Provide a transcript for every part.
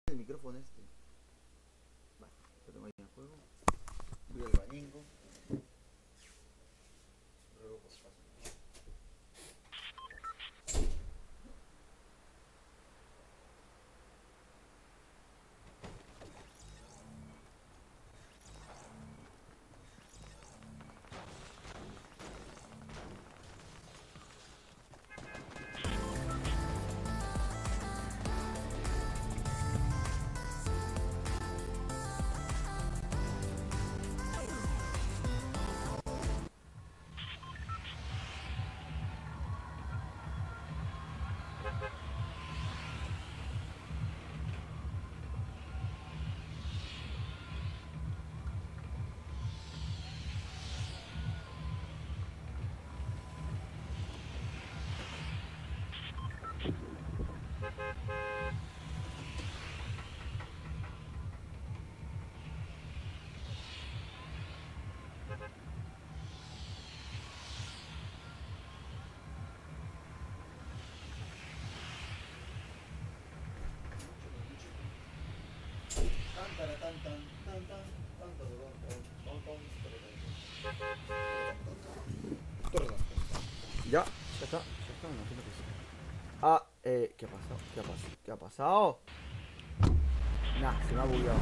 el micrófono este. Vale, lo tengo ahí en el juego. Voy al bañingo. Luego pues paso. Ya, ya está, me imagino que sí. Ah, ¿qué ha pasado? ¿Qué ha pasado? Nah, se me ha bugueado.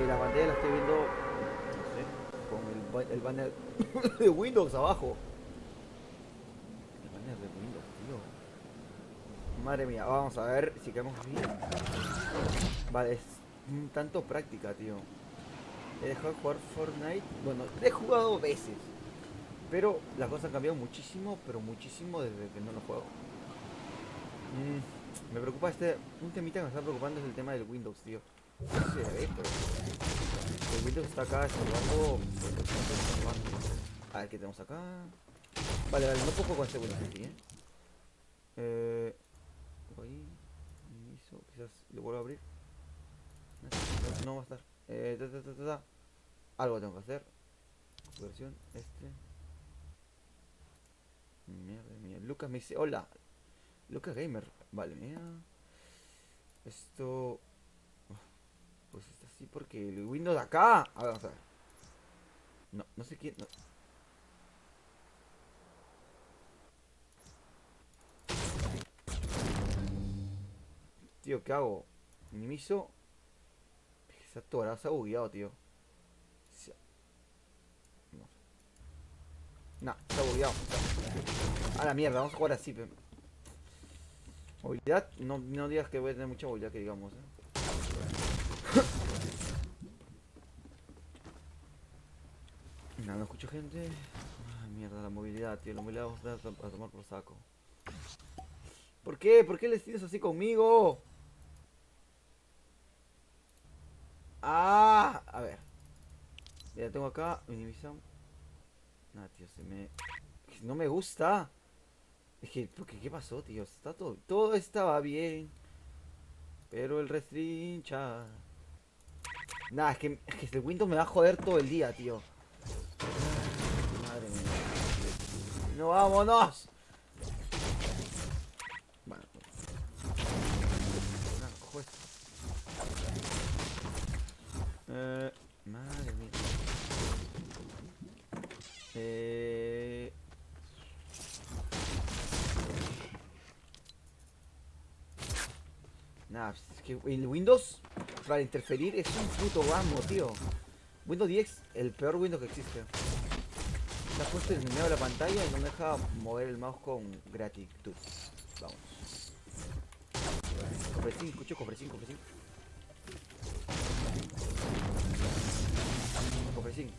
La pantalla la estoy viendo, no sé, con el banner de Windows abajo. El banner de Windows, tío. Madre mía, vamos a ver si quedamos bien. Vale, es un tanto práctica, tío. He dejado de jugar Fortnite. Bueno, he jugado veces. Pero las cosas han cambiado muchísimo, pero muchísimo desde que no lo juego. Me preocupa un temita que me está preocupando es el tema del Windows, tío. No sé si se ve, pero el Windows está acá estorbando. A ver, ¿qué tenemos acá? Vale, no puedo jugar con este Windows aquí, ahí, inicio, quizás lo vuelvo a abrir. No va a estar. Algo tengo que hacer. Versión, Mierda mía. Lucas me dice, hola. Lucas Gamer. Vale, mira. Esto. Pues está así porque el Windows de acá. A ver, vamos a ver. No, no sé quién. No. Tío, ¿qué hago? Minimizo. Está atorado, se ha bugueado, tío. No. Nah, está bugueado. A la mierda, vamos a jugar así, movilidad, no digas que voy a tener mucha movilidad que digamos, No escucho gente. Ay, mierda, la movilidad, tío. La movilidad vamos a tomar por saco. ¿Por qué? ¿Por qué les tienes así conmigo? Ah, a ver. Ya tengo acá. Minimizamos. Nah, tío, no me gusta. Es que, ¿qué pasó, tío? Está todo estaba bien. Pero el restrincha. Nah, es que el Windows me va a joder todo el día, tío. Madre mía. No, vámonos. Bueno, cojo esto. Madre mía. Nada, es que el Windows para interferir es un puto amo, tío. Windows 10, el peor Windows que existe. Está puesto en el medio de la pantalla y no me deja mover el mouse con gratitud. Vamos. Cofre 5, escucho cofre 5, cofre 5. Cofre 5.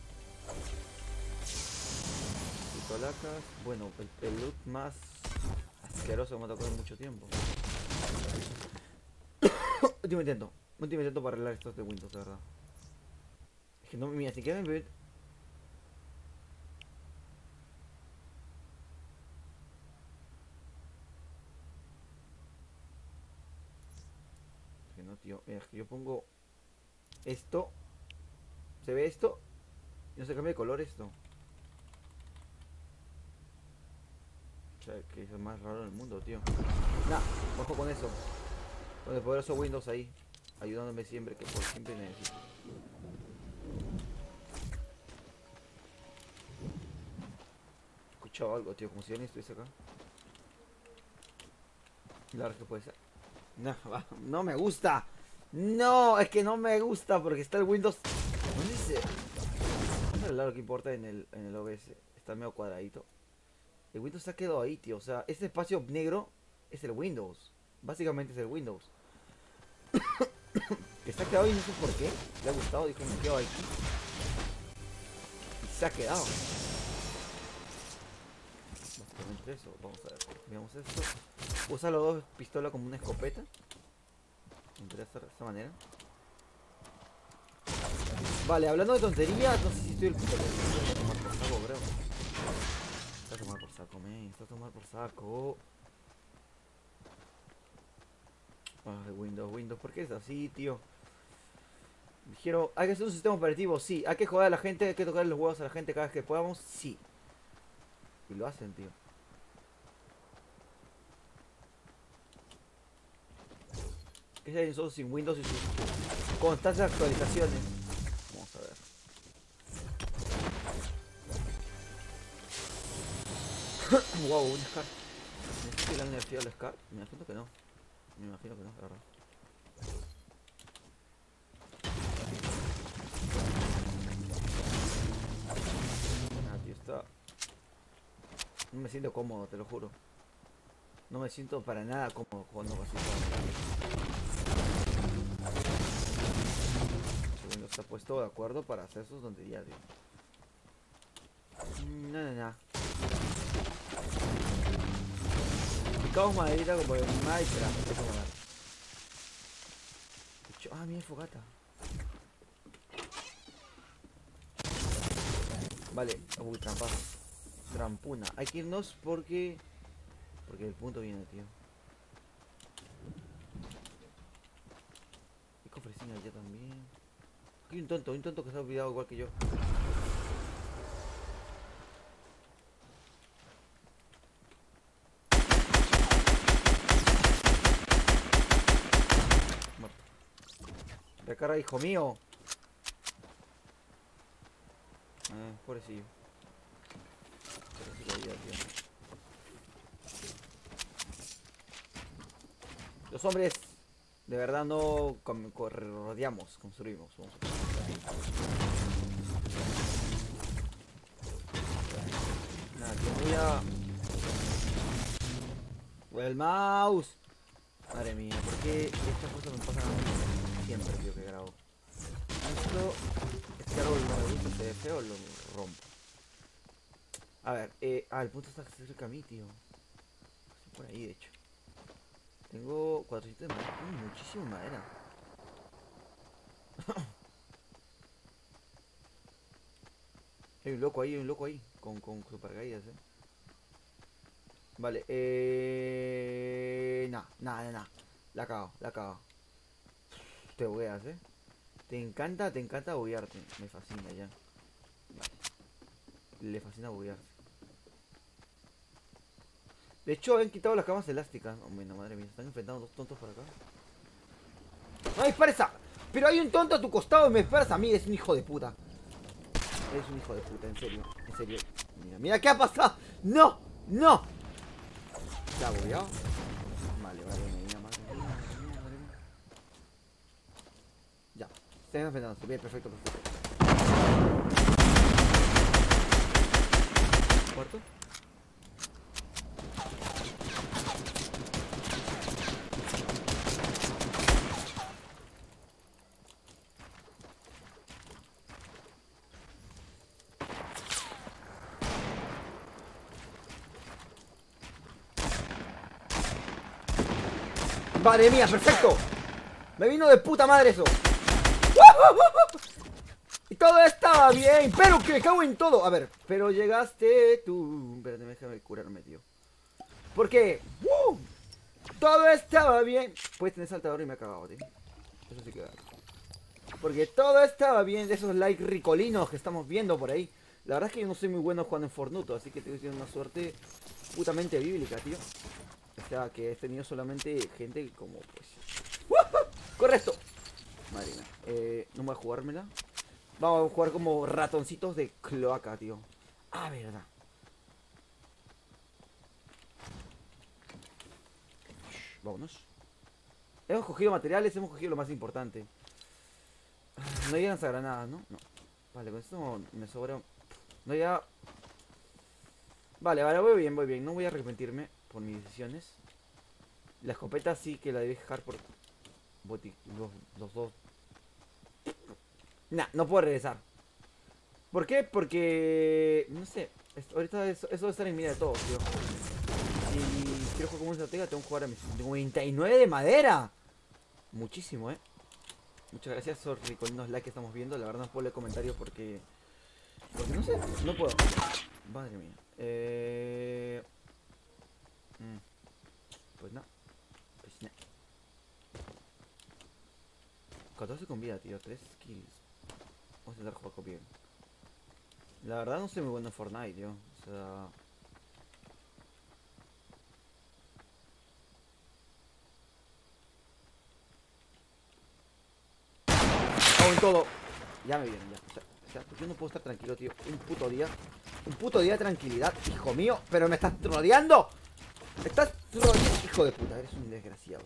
Pistolacas. Bueno, el loot más asqueroso que me ha tocado en mucho tiempo. Último intento. Último intento para arreglar estos de Windows, de verdad. Es que no, mira, si quieren ver. Es que no, tío. Mira, es que yo pongo esto. ¿Se ve esto? Y no se cambia de color esto. O sea, que es el más raro del mundo, tío. Nah, ojo con eso. Con el poderoso Windows ahí. ayudándome siempre que por siempre necesito. Escuchaba algo, tío, como si alguien estuviese acá. La verdad es que puede ser. No, no me gusta. No, es que no me gusta porque está el Windows. ¿Dónde dice? No es lo que importa en el OBS. Está medio cuadradito. El Windows se ha quedado ahí, tío. O sea, este espacio negro es el Windows. Básicamente es el Windows. Que se ha quedado ahí, no sé por qué. Le ha gustado, dijo, me quedo aquí. Y se ha quedado. Básicamente eso. Vamos a ver. Veamos esto. Usa los dos pistolas como una escopeta. Me interesa de esta manera. Vale, hablando de tonterías, no sé si estoy el puto. Está a tomar por saco, creo. Está a tomar por saco, men. Está a tomar por saco. Ay, Windows, ¿por qué es así, tío? Dijeron, hay que hacer un sistema operativo, sí. Hay que joder a la gente, hay que tocar los huevos a la gente cada vez que podamos, sí. Y lo hacen, tío. ¿Qué es eso sin Windows y sus constantes actualizaciones? Vamos a ver. Wow, un Scar. ¿Necesito que le han nerfeado el Scar? Me imagino que no. Me imagino que no, la verdad. Ah, tío, está... No me siento cómodo, te lo juro. No me siento para nada cómodo jugando así. Windows está puesto de acuerdo para hacer sus tonterías, tío. No. Picamos maderita como de animal y esperamos. Ah, mira, fogata. Vale, uy, trampazo. Trampuna. Hay que irnos porque el punto viene, tío. Hay cofrecina allá también. Aquí hay un tonto que se ha olvidado igual que yo. Muerto. Recarga, hijo mío. Pobrecillo. Pobrecillo vida, tío. Los hombres de verdad no rodeamos, construimos. Vamos a... Nada, tío, voy a... El mouse. Madre mía, ¿por qué estas cosas me pasan a mí siempre, tío, que grabo? Esto, este árbol no me gusta, se ve feo, lo rompo. A ver, el punto está cerca a mí, tío. Estoy por ahí, de hecho. Tengo 400 de madera, tengo muchísima madera. Hay un loco ahí, con super caídas, Vale, Nah. La cago. Te bugueas, Te encanta buguearte. Me fascina ya. Vale. Le fascina buguearse. De hecho, han quitado las camas elásticas. Oh, bueno, madre mía, están enfrentando dos tontos por acá. ¡No dispares a! Pero hay un tonto a tu costado y me disparas a mí. Es un hijo de puta. Eres un hijo de puta, en serio. En serio. Mira, ¿qué ha pasado? ¡No! ¿Se ha bugueado? Vale, madre mía. Ya. Están enfrentándose. Bien, perfecto. ¿Muerto? Madre mía, perfecto. Me vino de puta madre eso. Y todo estaba bien, pero que me cago en todo. A ver, pero llegaste tú. Espérate, déjame curarme, tío. Porque todo estaba bien. Puedes tener saltador y me ha cagado, tío. Eso sí que da. Porque todo estaba bien. De esos likes ricolinos que estamos viendo por ahí. La verdad es que yo no soy muy bueno jugando en Fortnite, así que estoy teniendo una suerte putamente bíblica, tío. O sea, que he tenido solamente gente como, pues... Correcto. Madre mía. No voy a jugármela. Vamos a jugar como ratoncitos de cloaca, tío. Ah, verdad. Vámonos. Hemos cogido materiales, hemos cogido lo más importante. No hay lanzagranadas, ¿no? No. Vale, con esto me sobra. No ya. Vale, vale, voy bien, voy bien. No voy a arrepentirme por mis decisiones. La escopeta sí que la debí dejar por los dos. Nah, no puedo regresar. ¿Por qué? Porque... No sé. Ahorita eso debe estar en mira de todos, tío. Si quiero jugar como un estratega, tengo que jugar a mis 99 de madera. Muchísimo, Muchas gracias, sorry con los likes que estamos viendo. La verdad no puedo leer comentarios porque no sé, no puedo. Madre mía. Pues no. Pues no. 14 con vida, tío. 3 kills. Vamos a intentar jugar con bien. La verdad no soy muy bueno en Fortnite, tío. O sea... En todo. Ya me vienen, ya. O sea, yo no puedo estar tranquilo, tío. Un puto día. Un puto día de tranquilidad, hijo mío. Pero me estás troleando. Me estás troleando, hijo de puta. Eres un desgraciado.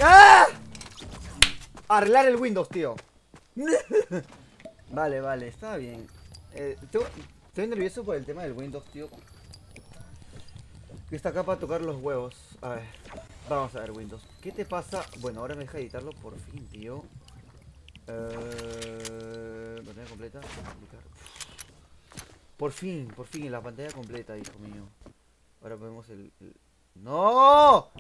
¡Ah! Arreglar el Windows, tío. Vale, vale, está bien. Estoy nervioso por el tema del Windows, tío. Que está acá para tocar los huevos. A ver, vamos a ver Windows. ¿Qué te pasa? Bueno, ahora me deja editarlo por fin, tío. Pantalla completa. Por fin, la pantalla completa, hijo mío. Ahora vemos ¡No!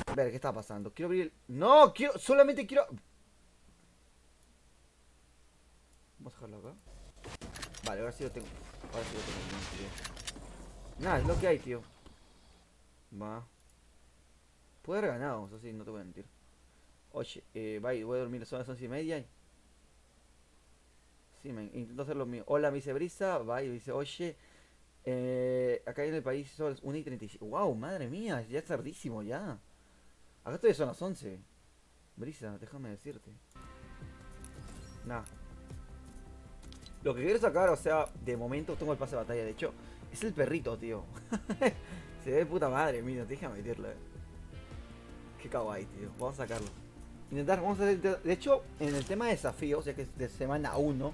A ver, ¿qué está pasando? Quiero abrir el... ¡No! Solamente quiero... Vamos a dejarlo acá. Vale, ahora sí lo tengo. Ahora sí lo tengo bien, tío. Nada, es lo que hay, tío. Va. Puede haber ganado, eso sí, no te voy a mentir. Oye, bye, voy a dormir, son las 11:30. Sí, me intento hacer lo mío. Hola, me dice Brisa, bye, dice, oye, acá en el país son las 1:35. Wow, madre mía, ya es tardísimo ya. Acá todavía son las 11. Brisa, déjame decirte. Nah. Lo que quiero sacar, o sea, de momento tengo el pase de batalla, de hecho, es el perrito, tío. Se ve de puta madre, mira, déjame meterlo. Qué kawaii, tío. Vamos a sacarlo. Vamos a hacer, de hecho, en el tema de desafíos, ya que es de semana 1,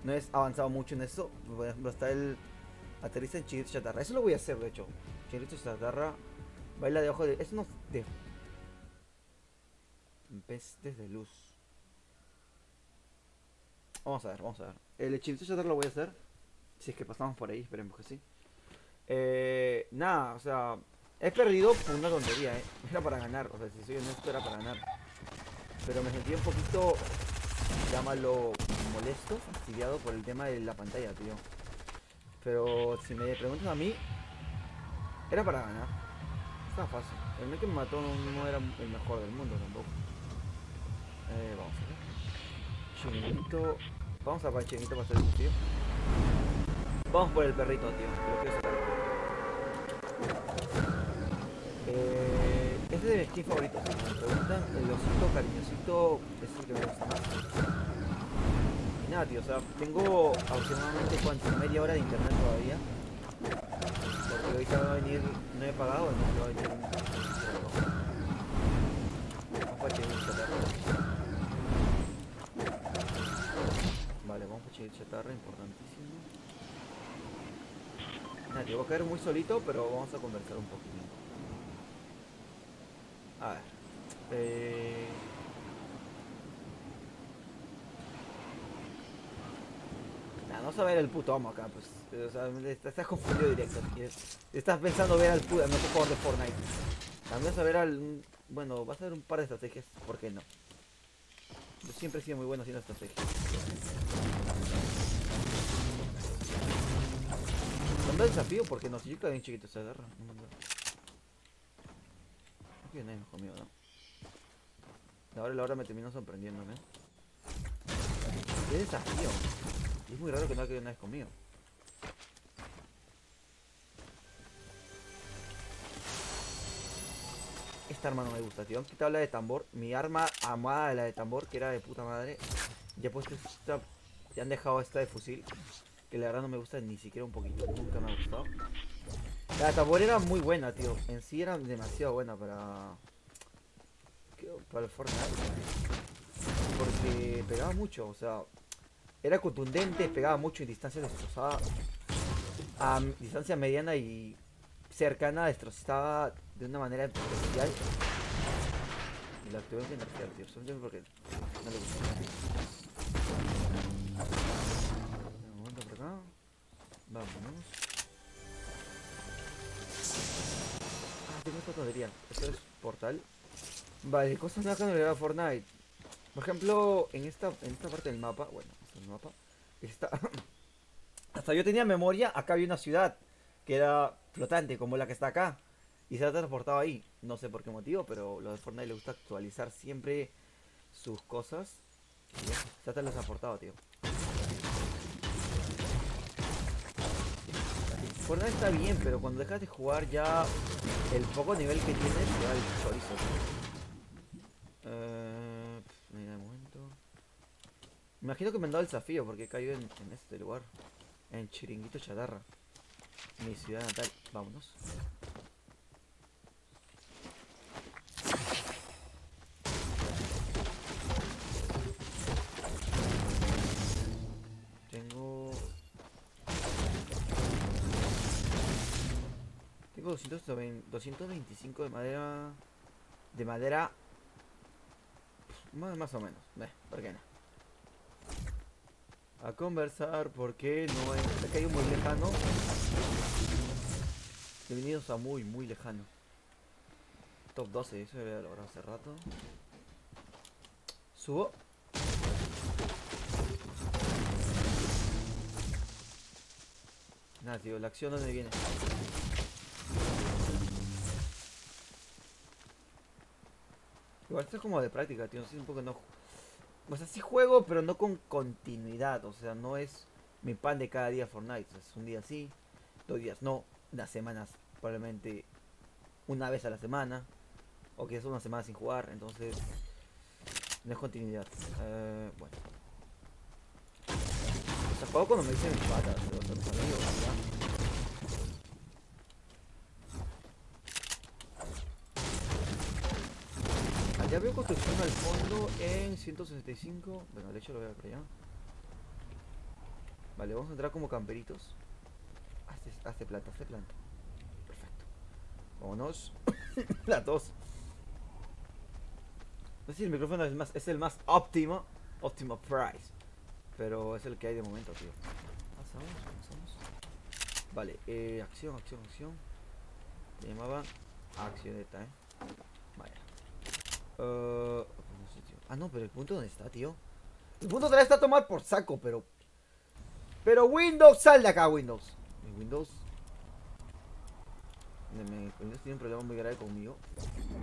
no es avanzado mucho en eso. Por ejemplo, está el aterriza en Chirrito Chatarra. Eso lo voy a hacer, de hecho. Chirrito Chatarra baila debajo de... Es no de... Pestes de luz. Vamos a ver, vamos a ver. El Chirrito Chatarra lo voy a hacer. Si es que pasamos por ahí, esperemos que sí. Nada, o sea... He perdido por una tontería, Era para ganar, o sea, si soy honesto era para ganar. Pero me sentí un poquito, llámalo, molesto, fastidiado por el tema de la pantalla, tío. Pero si me preguntan a mí, era para ganar. Estaba fácil. El mec que me mató no era el mejor del mundo tampoco. Vamos a ver. Chinito. Vamos a para el chinito para hacer el tío. Vamos por el perrito, tío. Lo quiero sacar. Este es de mi skin favorito, si me preguntan, el osito cariñosito es el que me gusta más. Y nada, tío, o sea, tengo aproximadamente media hora de internet todavía. Porque ahorita va a venir, no he pagado, entonces va a venir un... Vamos para Chile Chatarra. Vale, vamos para Chile Chatarra, importantísimo. Nada, tío, voy a caer muy solito, pero vamos a conversar un poquito. A ver. Nah, no vas a ver el puto amo acá, pues. O sea, estás confundido directo. Estás pensando ver al puto, no jugador de Fortnite. También vas a ver al... Bueno, vas a ver un par de estrategias, ¿por qué no? Yo siempre he sido muy bueno haciendo estrategias. ¿Dónde el desafío? Porque no, si yo quedé bien chiquito esa guerra. No me acuerdo. No que nadie me conmigo, ¿no? La hora me termino sorprendiendo, ¿eh? ¿Qué desafío? Y es muy raro que no haya quedado nadie conmigo. Esta arma no me gusta, tío. Han quitado la de tambor. Mi arma amada de la de tambor, que era de puta madre. Ya he puesto esta. Ya han dejado esta de fusil. Que la verdad no me gusta ni siquiera un poquito. Nunca me ha gustado. La de tambor era muy buena, tío. En sí era demasiado buena para el Fortnite. Porque pegaba mucho, o sea. Era contundente, pegaba mucho en distancia destrozada. A distancia mediana y cercana destrozaba de una manera especial. Y la tuve que nerfear, tío. Solamente porque no le gusta. Un momento por acá. Vámonos. Ah, tengo esta tontería. Esto es portal. Vale, cosas nuevas que no le da a Fortnite. Por ejemplo, en esta parte del mapa. Bueno, este es el mapa. Está. Hasta yo tenía memoria, acá había una ciudad que era flotante, como la que está acá. Y se ha transportado ahí. No sé por qué motivo, pero a los de Fortnite les gusta actualizar siempre sus cosas. Y ya, se ha transportado, tío. Fortnite está bien, pero cuando dejas de jugar ya el poco nivel que tienes te da el chorizo. Mira, de momento. Me imagino que me han dado el desafío porque he caído en este lugar. En Chiringuito Chatarra. Mi ciudad natal. Vámonos. Tengo... Tengo 225 de madera... De madera... Más o menos. ¿Por qué no? A conversar, porque no es... Acá hay un muy lejano. Bienvenidos a muy lejano. Top 12, eso lo logrado hace rato. Subo. Nada, tío, la acción dónde viene. Igual esto es como de práctica, tío. No sé, un poco no. O sea, sí juego, pero no con continuidad. O sea, no es mi pan de cada día Fortnite. O sea, es un día sí, 2 días no, unas semanas probablemente una vez a la semana. O que es una semana sin jugar, entonces no es continuidad. Bueno. O sea, juego cuando me dicen mis patas, o sea, mis amigos, ¿verdad? Allá veo construcción al fondo en 165. Bueno, de hecho lo voy a ver por allá. Vale, vamos a entrar como camperitos. Hazte planta, hazte planta. Perfecto. Vámonos. La tos. No sé si el micrófono es el más óptimo. Óptimo price. Pero es el que hay de momento, tío. Pasamos. Vale, acción. Se llamaba accioneta, Vaya. No sé, tío. Ah, no, pero el punto dónde está, tío. El punto de está a tomar por saco, pero. Pero Windows, sal de acá, Windows. Windows. Windows tiene un problema muy grave conmigo.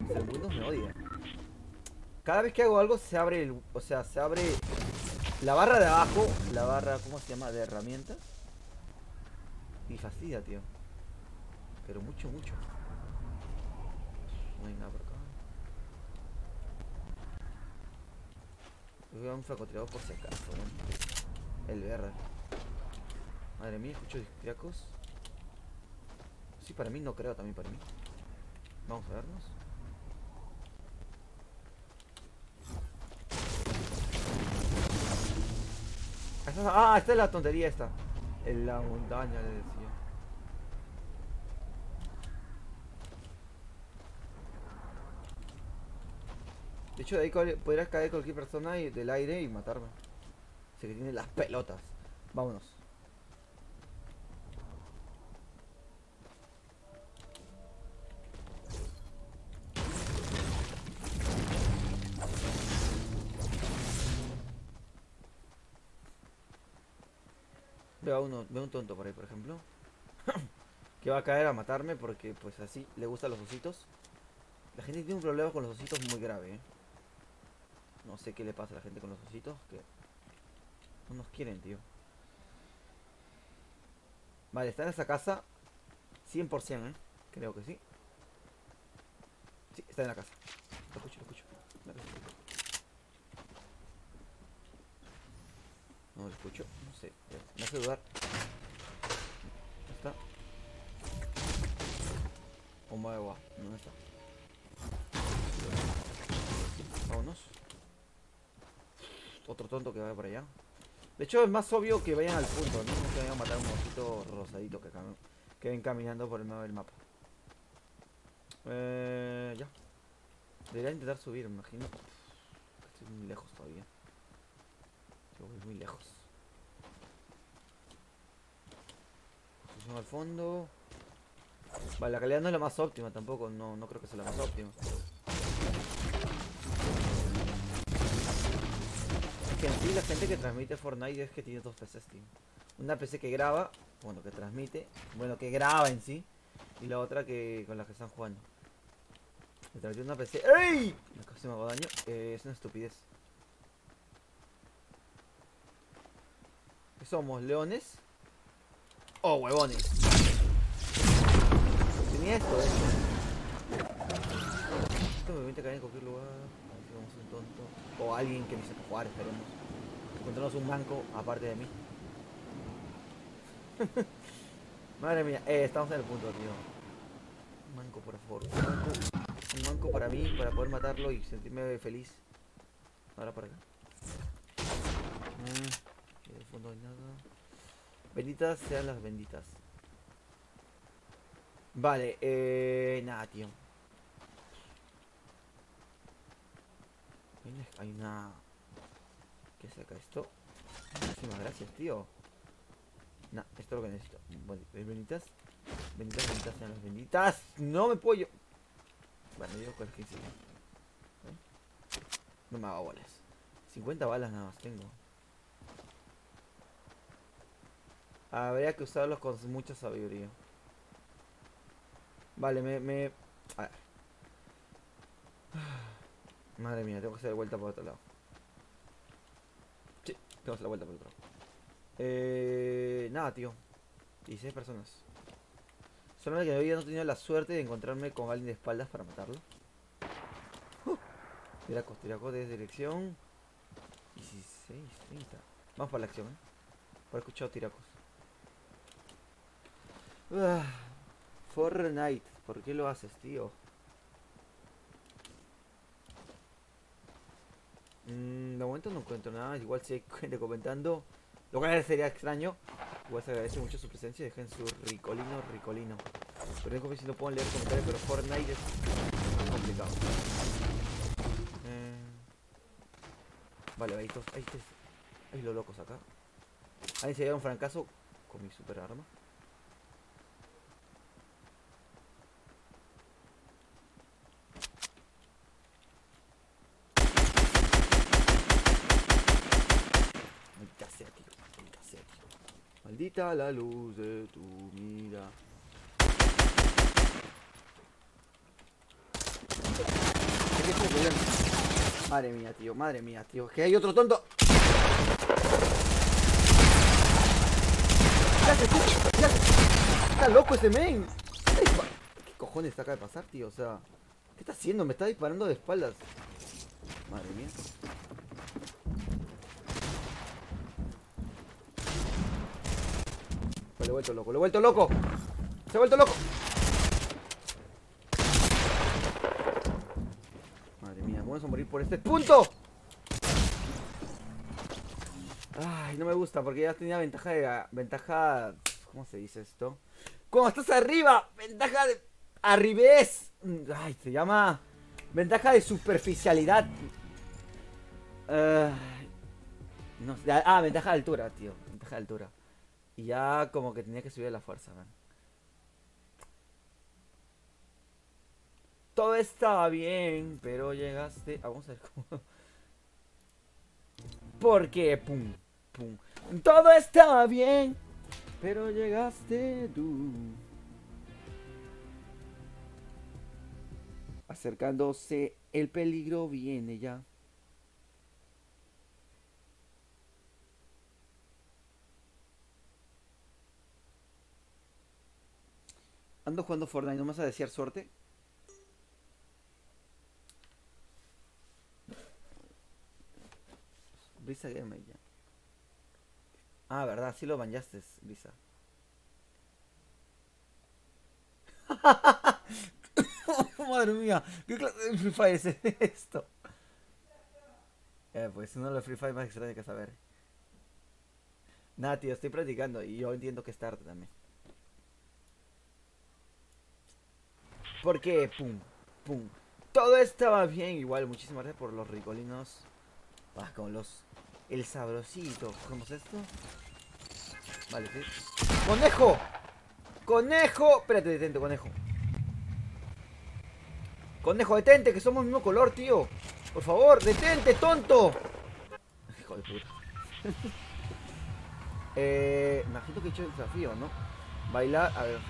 El Windows me odia. Cada vez que hago algo se abre el. O sea, se abre la barra de abajo. La barra, ¿cómo se llama? De herramientas. Y fastidia, tío. Pero mucho. No hay nada por acá. Voy a dar un francotirador por si acaso, ¿no? El verde. Madre mía, escucho discriacos. Sí, para mí no creo, también para mí. Vamos a vernos. Esta es la tontería esta. En la montaña le decía. De hecho, de ahí podría caer cualquier persona del aire y matarme. Sé que tiene las pelotas. Vámonos. Veo un tonto por ahí, por ejemplo. Que va a caer a matarme porque pues así le gustan los ositos. La gente tiene un problema con los ositos muy grave, No sé qué le pasa a la gente con los ositos, que no nos quieren, tío. Vale, está en esa casa 100%, Creo que sí. Sí, está en la casa. Lo escucho, lo escucho. En la casa. No lo escucho, no sé. Me hace dudar. ¿Dónde está? Oh my god, ¿dónde está? Vámonos. Otro tonto que vaya por allá. De hecho, es más obvio que vayan al punto, ¿no? No que vayan a matar a un osito rosadito que ven caminando por el medio del mapa. Ya. Debería intentar subir, me imagino. Estoy muy lejos todavía. Yo voy muy lejos. Construcción al fondo. Vale, la calidad no es la más óptima tampoco. No creo que sea la más óptima. Es que en sí la gente que transmite Fortnite es que tiene dos PCs, tío. Una PC que graba, bueno, que transmite, bueno, que graba en sí. Y la otra que con la que están jugando. Me transmite una PC. ¡Ey! Casi me hago daño. Es una estupidez. ¿Qué somos? ¿Leones? ¡Oh, huevones! Tenía esto, Esto me permite caer en cualquier lugar. A ver si vamos a un tonto. O alguien que ni sepa jugar, esperemos. Encontrarnos un manco aparte de mí. Madre mía, estamos en el punto, tío. Un manco, por favor. Un manco para mí, para poder matarlo y sentirme feliz. Ahora para acá. En el fondo no hay nada. Benditas sean las benditas. Vale, nada, tío. Hay una... ¿Qué es acá esto? Muchísimas gracias, tío. Nah, esto es lo que necesito. Bueno, benditas. Benditas, benditas sean las benditas. No me puedo yo. Bueno, yo con el 15. No me hago bolas. 50 balas nada más tengo. Habría que usarlos con mucha sabiduría. Vale, a ver. Madre mía, tengo que hacer vuelta por otro lado. Sí, tengo que hacer la vuelta por otro lado. Nada, tío. 16 personas. Solamente que hoy no he tenido la suerte de encontrarme con alguien de espaldas para matarlo. Tiracos de dirección. 16, 30. Vamos para la acción, Por escuchado tiracos. Fortnite, ¿por qué lo haces, tío? De momento no encuentro nada. Igual si hay gente comentando, lo cual sería extraño. Igual se agradece mucho su presencia. Dejen su ricolino. Pero es como si no puedo leer comentarios, pero Fortnite es más complicado. Vale, hay los locos acá. Alguien se lleva un fracaso con mi super arma. Maldita sea, tío. Maldita sea, tío. Maldita la luz de tu mira. Madre mía, tío. Que hay otro tonto. Está loco ese men. ¿Qué cojones acaba de pasar, tío? O sea, ¿qué está haciendo? Me está disparando de espaldas. Madre mía. Lo he vuelto loco, lo he vuelto loco. Se ha vuelto loco. Madre mía, vamos a morir por este punto. Ay, no me gusta porque ya tenía ventaja. ¿Cómo se dice esto? Cuando estás arriba, ventaja de arribés. Ay, se llama ventaja de superficialidad. No sé. Ventaja de altura, tío. Ventaja de altura. Y ya como que tenía que subir la fuerza, man. Todo estaba bien, pero llegaste. Vamos a ver cómo. Porque pum, pum. Todo estaba bien, pero llegaste tú. Acercándose, el peligro viene ya. Ando jugando Fortnite, ¿no me vas a desear suerte? Brisa Gamer ya. Ah, verdad, sí lo bañaste, Brisa. Madre mía, ¿qué clase de Free Fire es esto? Pues uno de los Free Fire más extraños que saber. Nada, tío, estoy practicando y yo entiendo que es tarde también. Porque, pum, pum. Todo estaba bien, igual, muchísimas gracias por los ricolinos. Ah, con los... El sabrosito. ¿Cómo es esto? Vale, sí. ¡Conejo! ¡Conejo! Espérate, detente, conejo. Conejo, detente, que somos el mismo color, tío. Por favor, detente, tonto. Hijo de puta. Imagino que he hecho el desafío, ¿no? Bailar, a ver,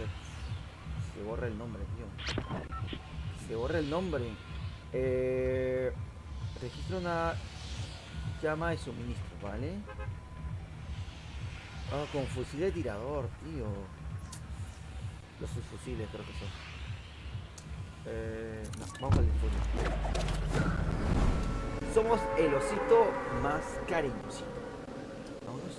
se borra el nombre, tío. Se borra el nombre. Eh, Registra una llama de suministro, ¿vale? Ah, con fusil de tirador, tío. Los subfusiles creo que son. No, vamos al fusil. Somos el osito más cariñosito. Vámonos.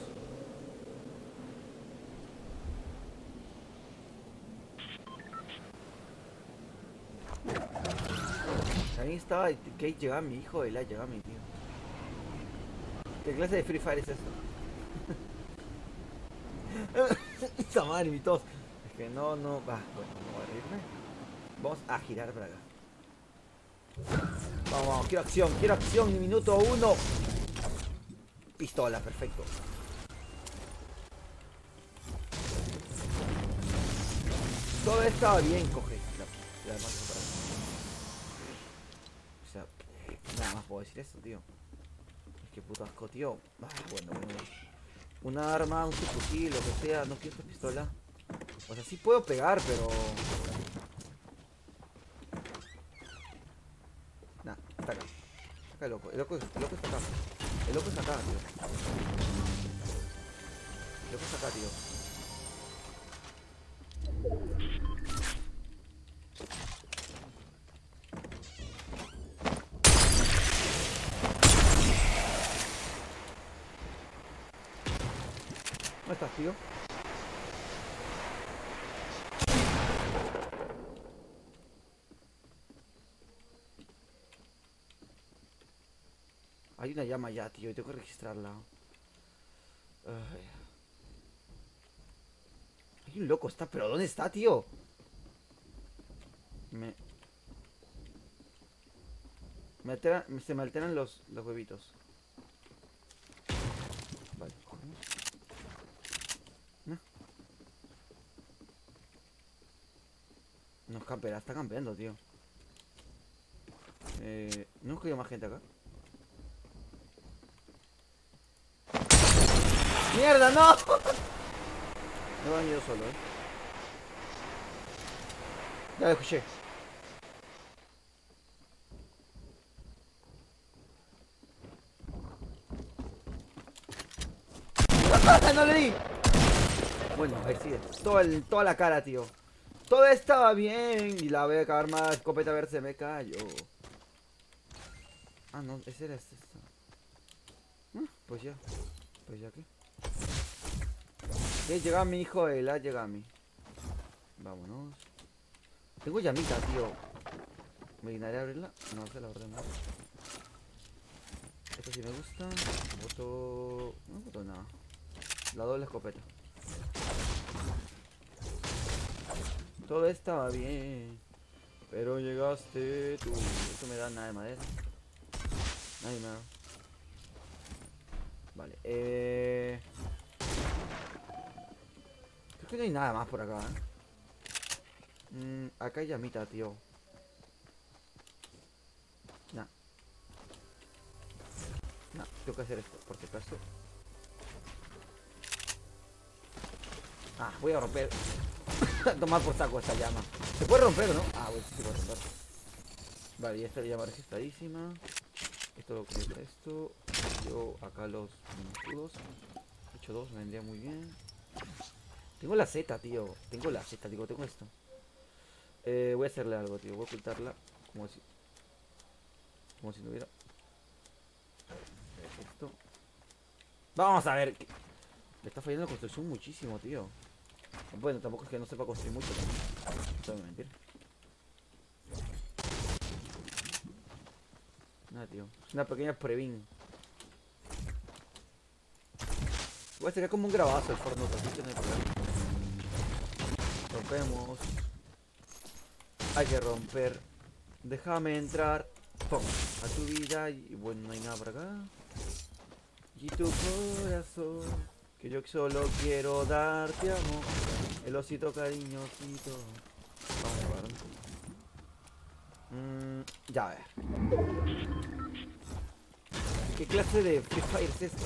También estaba que llegaba mi hijo y la llegaba mi tío. ¿Qué clase de Free Fire es esto? Esa madre, mi tos. Es que no, no. Va, bueno, no voy a reírme. Vamos a girar para acá. Vamos, vamos, quiero acción, minuto uno. Pistola, perfecto. Todo estaba bien, coge. La demás para... O sea, nada más puedo decir eso, tío. Es que puto asco, tío. Ah, bueno, bueno. Una arma, un subfusil, lo que sea. No quiero esta pistola. O sea, sí puedo pegar, pero... Nah, está acá. Acá el loco. El loco está acá. El loco está acá, tío. El loco está acá, tío. ¿Dónde estás, tío? Hay una llama ya, tío, y tengo que registrarla. Ay. Hay un loco, está, pero ¿dónde está, tío? Se me alteran los huevitos. Vale, cogemos. No, no campeará, está campeando, tío. ¿No he cogido más gente acá? ¡Mierda, no! Me he venido solo, Ya lo escuché. ¡No le di! Bueno, a ver, sigue. Toda la cara, tío. Todo estaba bien. Y la voy a acabar más escopeta a ver se me cayó. Ah, no, ese era este. Pues ya. Pues ya que. Llega mi hijo de la Yagami. Vámonos. Tengo llamita, tío. ¿Me dignaré a abrirla? No, se la orden. Esto sí me gusta. Voto... No voto nada. La doble escopeta. Todo estaba bien. Pero llegaste tú. Esto me da nada de madera. Nadie me da. Vale, creo que no hay nada más por acá, acá hay llamita, tío. Nah. Nah, tengo que hacer esto, por si acaso. Ah, voy a romper. Tomar por saco esta llama. ¿Se puede romper o no? Ah, bueno, sí se puede romper. Vale, y esta llama registradísima. Esto lo que esto. Yo acá los escudos. He hecho dos, me vendría muy bien. Tengo la Z, tío. Tengo la Z, digo, tengo esto. Voy a hacerle algo, tío. Voy a ocultarla. Como si no hubiera. Esto. Vamos a ver. Me está fallando la construcción muchísimo, tío. Bueno, tampoco es que no sepa construir mucho también. No te voy a mentir. Nada, tío. Es una pequeña previn. Voy a sacar como un grabazo el Fortnite, así que no hay problema. Rompemos. Hay que romper. Déjame entrar. Pum. A tu vida. Y bueno, no hay nada por acá. Y tu corazón. Que yo solo quiero darte amor. El osito cariñosito. Vamos a ver. Ya a ver. ¿Qué clase de Free Fire es esto?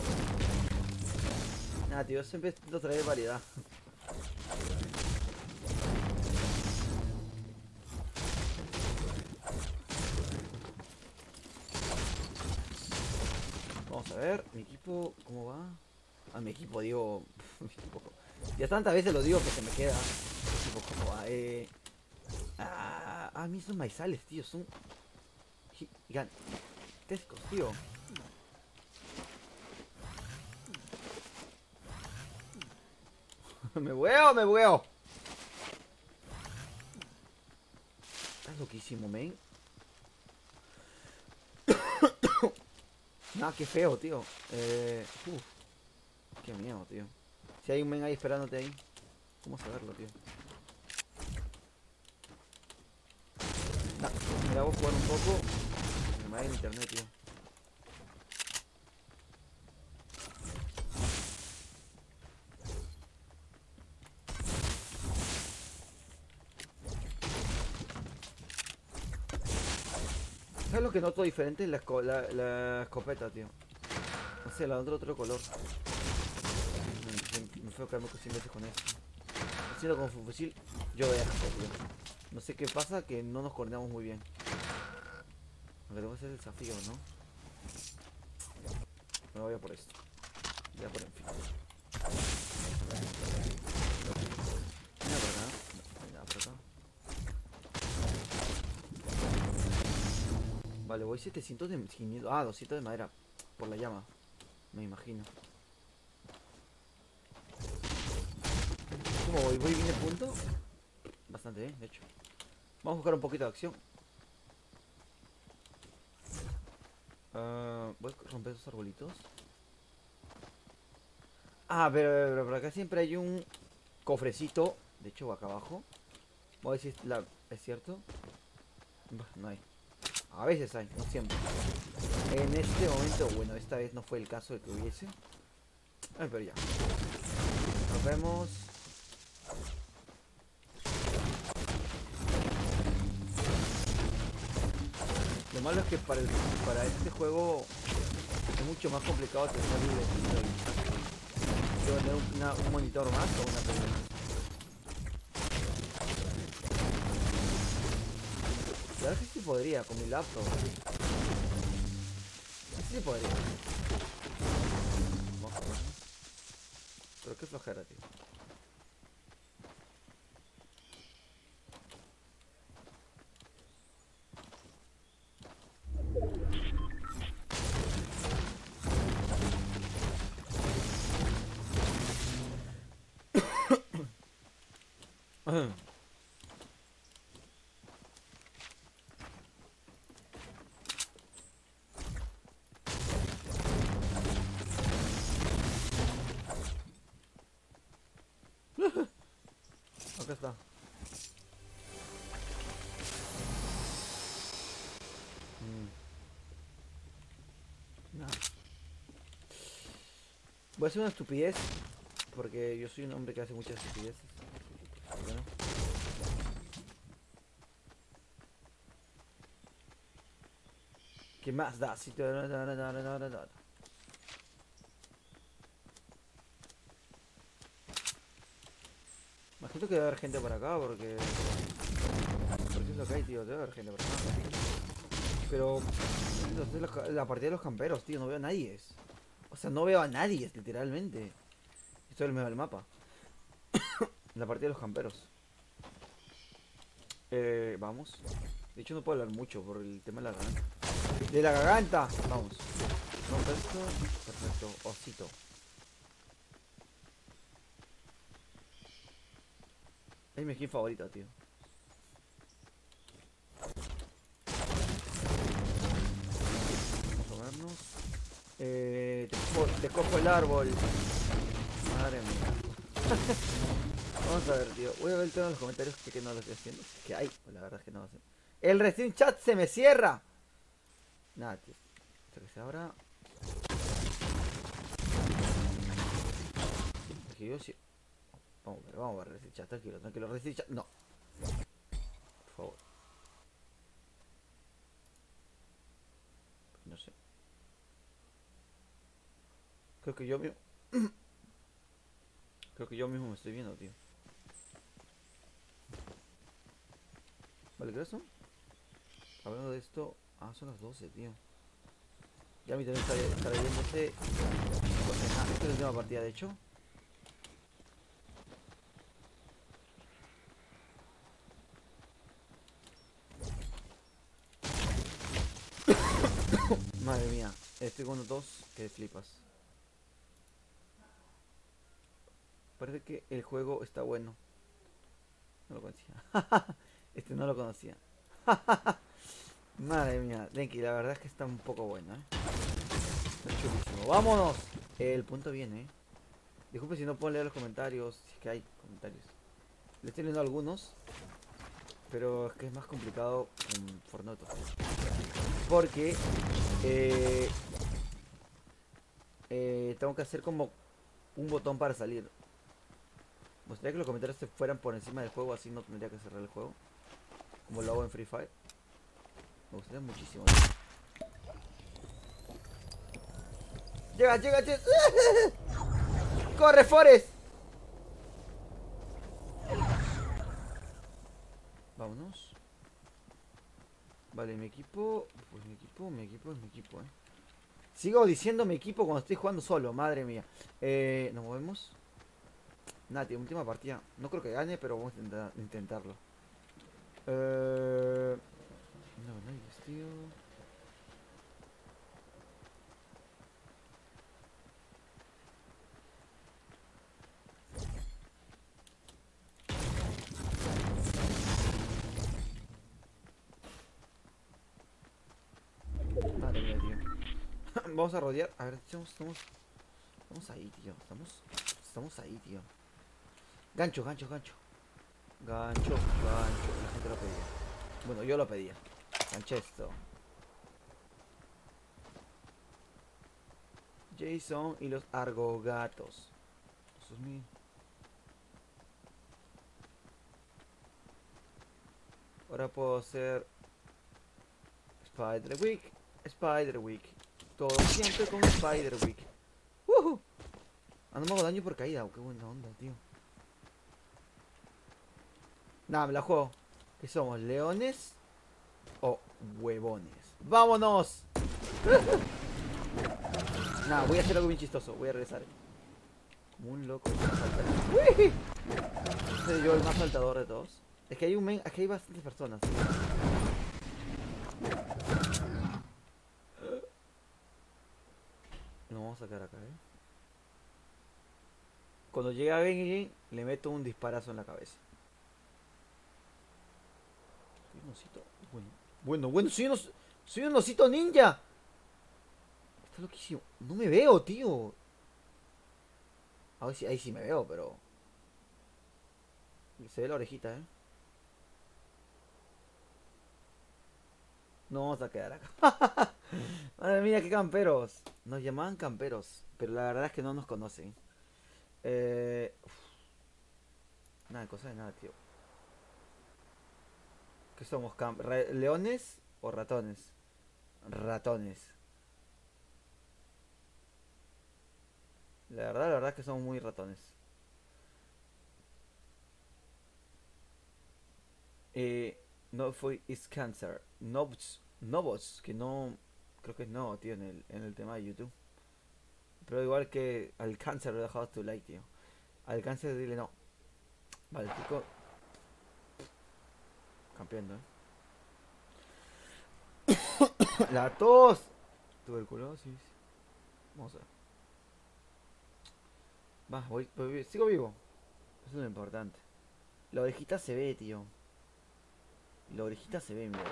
Nada, tío, siempre lo trae variedad. Vamos a ver, mi equipo, ¿cómo va? Ah, mi equipo, digo... mi equipo. Ya tantas veces lo digo que se me queda. Mi equipo, ¿cómo va? A mí son maizales, tío, son... gigantescos, tío. Me veo. Estás loquísimo, men. Nah, qué feo, tío. Qué miedo, tío. Si hay un men ahí esperándote ahí, ¿cómo saberlo, tío? Nah, me la voy a jugar un poco. Me va a ir en internet, tío. ¿Sabes lo que noto diferente? La escopeta, tío. No sé, la otro color. Me fue quedarme casi veces con eso. Haciendo con fusil, yo de asco, tío. No sé qué pasa, que no nos coordinamos muy bien. Aunque tengo que hacer el desafío, ¿no? Me voy a por esto. Voy a por el fin. Mira por acá. No hay nada por acá. Vale, voy 700 de... 500, 200 de madera. Por la llama. Me imagino. ¿Cómo voy? ¿Voy bien de punto? Bastante bien, de hecho. Vamos a buscar un poquito de acción. Voy a romper esos arbolitos. Pero por acá siempre hay un cofrecito. De hecho, acá abajo. Voy a ver si es cierto. Bah, no hay. A veces hay, no siempre. En este momento, bueno, esta vez no fue el caso de que hubiese. Pero ya. Nos vemos. Lo malo es que para este juego es mucho más complicado tener un monitor más o una tele más. La verdad es que sí podría, con mi laptop. Sí podría. Vamos a ver. Pero qué flojera, tío. Acá está. Nada. Voy a hacer una estupidez. Porque yo soy un hombre que hace muchas estupideces. Bueno. ¿Qué más da? Si te... Imagino que debe haber gente por acá porque... Porque es lo que hay, tío. Debe haber gente por acá. Pero... Esta es la partida de los camperos, tío. No veo a nadie. O sea, no veo a nadie, literalmente. Esto es el mapa. La partida de los camperos. Vamos. De hecho no puedo hablar mucho por el tema de la garganta. ¡De la garganta! Vamos. Rompe esto. Perfecto. Osito. Es mi skin favorita, tío. Vamos a vernos. Te cojo el árbol. Madre mía. Vamos a ver, tío. Voy a ver el tema de los comentarios que no lo estoy haciendo. Que hay, pues la verdad es que no lo sé. El Resin Chat se me cierra. Nada, tío. Hasta que se abra. Es que yo sí. Vamos a ver Resin Chat. Tranquilo, tranquilo. Resin Chat. No. Por favor. No sé. Creo que yo mismo. Creo que yo mismo me estoy viendo, tío. Vale, ¿qué son? Hablando de esto. Ah, son las 12, tío. Ya a mí también está viéndose. Esta es la última partida, de hecho. Madre mía. Estoy con dos que flipas. Parece que el juego está bueno. No lo conocía. Este no lo conocía. Madre mía, Denki, la verdad es que está un poco bueno, Está chulísimo. ¡Vámonos! El punto viene, Disculpe si no puedo leer los comentarios. Si es que hay comentarios. Le estoy leyendo algunos. Pero es que es más complicado en Fortnite. Porque tengo que hacer como un botón para salir. Me gustaría que los comentarios se fueran por encima del juego, así no tendría que cerrar el juego. Como lo hago en Free Fire. Me gustaría muchísimo. Llega, llega, llega. ¡Corre, Forest! Vámonos. Vale, mi equipo. Pues mi equipo es mi equipo, Sigo diciendo mi equipo cuando estoy jugando solo, madre mía. Nos movemos. Nada, tío, última partida. No creo que gane, pero vamos a intentarlo. No, no hay vestido. Madre mía, tío. Vamos a rodear. A ver, estamos ahí, tío. Estamos ahí, tío. Gancho, gancho, gancho. Gancho, gancho. La gente lo pedía. Bueno, yo lo pedía. Ganchesto. Jason y los argogatos. Eso es mi. Ahora puedo hacer Spiderwick. Spiderwick. Todo siempre con Spiderwick. ¡Woohoo! Ah, no me hago daño por caída. Qué buena onda, tío. Nada, me la juego. ¿Qué somos? ¿Leones o huevones? ¡Vámonos! Nada, voy a hacer algo bien chistoso. Voy a regresar. Como un loco. ¡Uy! Soy yo el más saltador de todos. Es que hay es que hay bastantes personas. Nos vamos a sacar acá, Cuando llega alguien, le meto un disparazo en la cabeza. Soy un osito. Bueno, soy un osito ninja. Está loquísimo. No me veo, tío. A ver si ahí sí me veo, pero. Se ve la orejita, No vamos a quedar acá. Madre mía, qué camperos. Nos llamaban camperos, pero la verdad es que no nos conocen. Nada, cosa de nada, tío. ¿Qué somos? ¿Leones o ratones? Ratones. La verdad es que somos muy ratones. No fue is cancer. Novos, que no. Creo que no, tío, en el tema de YouTube. Pero igual que al cáncer lo he dejado tu like, tío. Al cáncer dile no. Vale, chico. Campeando, La tos. Tuberculosis. Vamos a ver. Va, sigo vivo. Eso es lo importante. La orejita se ve, tío. La orejita se ve, mira.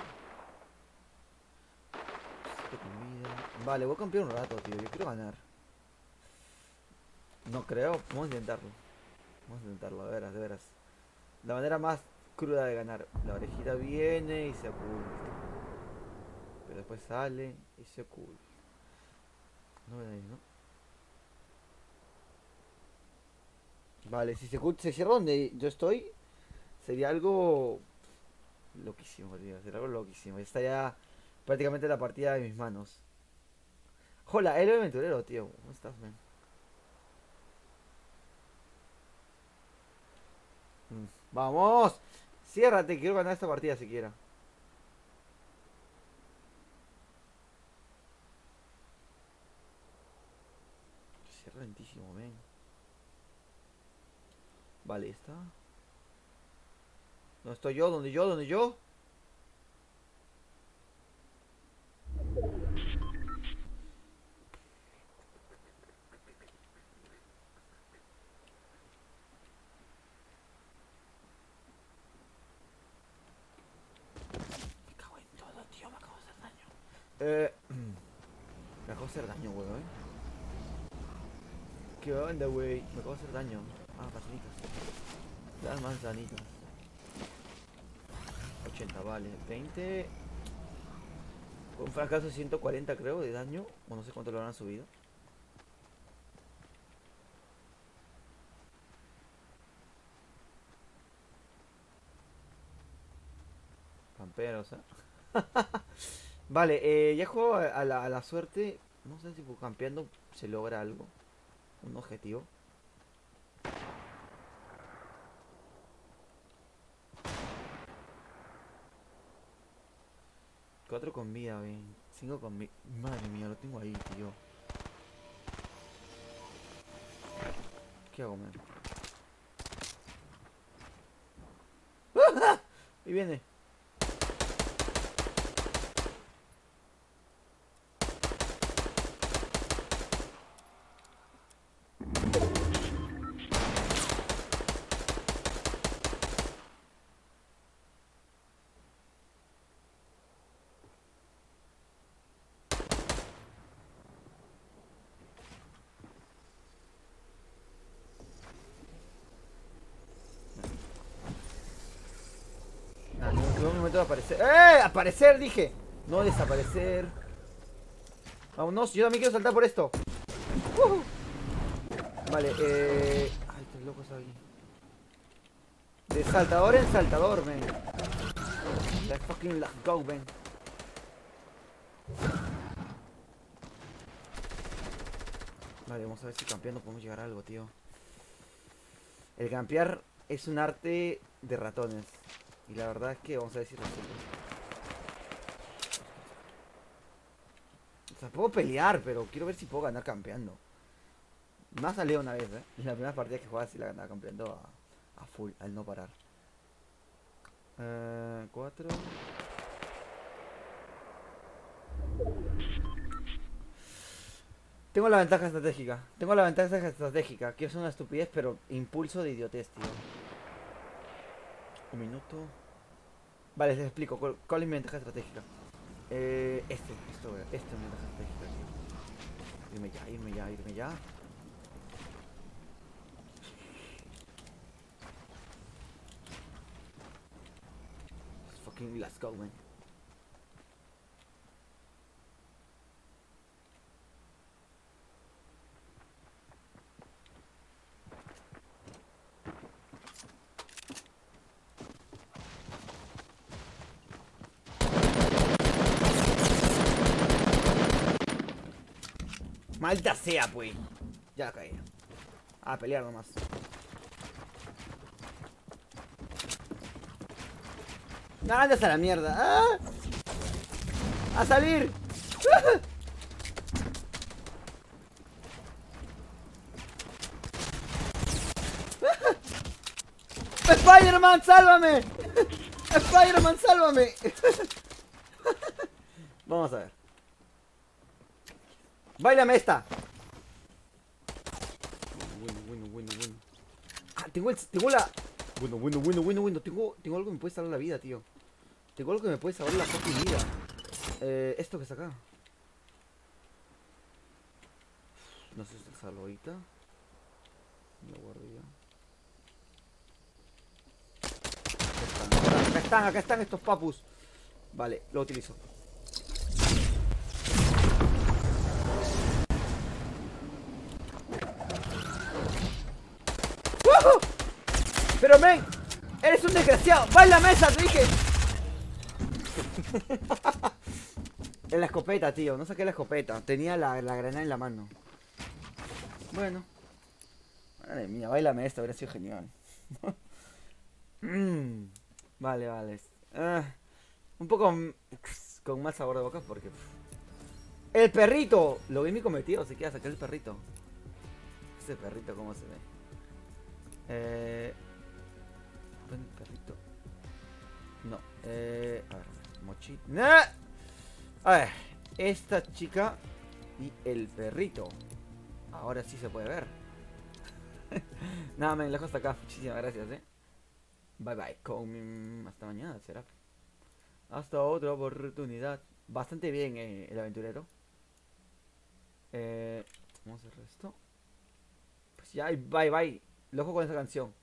Vale, voy a campear un rato, tío. Yo quiero ganar. No creo. Vamos a intentarlo. Vamos a intentarlo, de veras, de veras. La manera más cruda de ganar. La orejita viene y se oculta. Pero después sale y se oculta. No ven ahí, ¿no? Vale, si se cierra donde yo estoy, sería algo loquísimo, tío. Sería algo loquísimo. Está ya prácticamente la partida de mis manos. Hola, héroe aventurero, tío. ¿Cómo estás, man? ¡Vamos! Ciérrate, quiero ganar esta partida siquiera. Cierra lentísimo, men. Vale, está. ¿Dónde estoy yo? ¿Dónde yo? ¿Dónde yo? Me cago en todo, tío. Me acabo de hacer daño. Me acabo de hacer daño, weón. ¿Qué onda, wey? Me acabo de hacer daño. Ah, manzanitas. Las manzanitas. 80, vale. 20. Un fracaso de 140, creo, de daño. O no sé cuánto lo habrán subido. Camperos, ¿eh? Vale, ya juego a la suerte. No sé si campeando se logra algo. Un objetivo. 4 con vida, ven. 5 con vida. Madre mía, lo tengo ahí, tío. ¿Qué hago, man? ¡Ah! Ahí viene. Llegó mi momento de aparecer. ¡Eh! ¡Aparecer! Dije. No desaparecer. Vámonos, yo también quiero saltar por esto. Vale, ay, estos locos ahí. De saltador en saltador, man. Let's go, man. Vale, vamos a ver si campeando podemos llegar a algo, tío. El campear es un arte de ratones. Y la verdad es que vamos a ver si resulta. O sea, puedo pelear, pero quiero ver si puedo ganar campeando. Me ha salido una vez, ¿eh? En la primera partida que jugaba sí la ganaba campeando a full, al no parar. 4. Tengo la ventaja estratégica. Tengo la ventaja estratégica. Quiero ser una estupidez, pero impulso de idiotez, tío. Un minuto. Vale, les explico. ¿Cuál es mi ventaja estratégica? Esto es mi ventaja estratégica, tío. Irme ya, irme ya, irme ya. Fucking let's go, man. Maldita sea, pues. Ya caí. A pelear nomás. No, andas a la mierda. ¡Ah! ¡A salir! ¡Spider-Man, sálvame! ¡Spider-Man, sálvame! Vamos a ver. ¡Báilame esta! Bueno. Ah, tengo la... Bueno. Tengo algo que me puede salvar la vida, tío. Tengo algo que me puede salvar la fucking vida. Esto que está acá. No sé si está salvo ahorita. Lo guardo ya. Acá están estos papus. Vale, lo utilizo. ¡Woohoo! Pero men, eres un desgraciado. Va en la mesa, te dije. En la escopeta, tío. No saqué la escopeta. Tenía la granada en la mano. Bueno. Madre mía, bailame esto, habría sido genial. Vale. Un poco con mal sabor de boca porque... ¡El perrito! Lo vi mi cometido, se queda sacar el perrito. Ese perrito, ¿cómo se ve? ¿Dónde el perrito? No, a ver, mochila. ¡Nah! A ver, esta chica y el perrito. Ahora sí se puede ver. Nada, me dejo hasta acá. Muchísimas gracias, Bye bye. Hasta mañana, será. Hasta otra oportunidad. Bastante bien, el aventurero. Vamos a hacer esto. Pues ya, bye bye. Loco con esa canción.